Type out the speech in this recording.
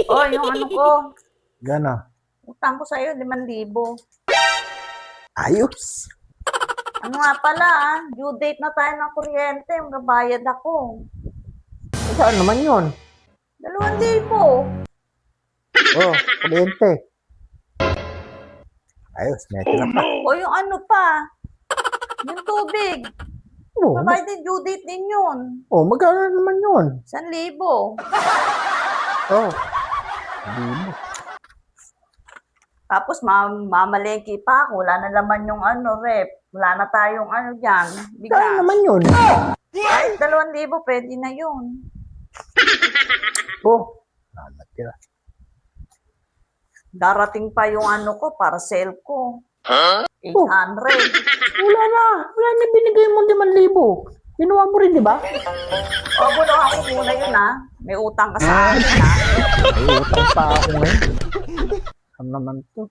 Oh, yung ano ko, Gana. utang ko sa'yo, 5,000. Ayos. Ano nga pala, due date na tayo ng kuryente, magbabayad ako. Saan naman yun? 2,000. Oh, kuryente. Ayos, may tira pa. O yung ano pa, yung tubig. Oh, Babayad din, due date din yun. magkano naman yun? 1,000. Oh, hindi mo. Tapos mamalengke pa ako, wala na laman yung ano, rep. Wala na tayong ano dyan, Saan bigas. naman yun? Kahit 2,000, pwede na yun. Oh, tira. Darating pa yung ano ko, parcel ko. 800. Wala na. Wala na binigay mo 5,000. Ginawa mo rin, di ba? O, bunuhan ko muna yun, May utang ka sa akin, Ay, utang pa ako ngayon. Ano naman to?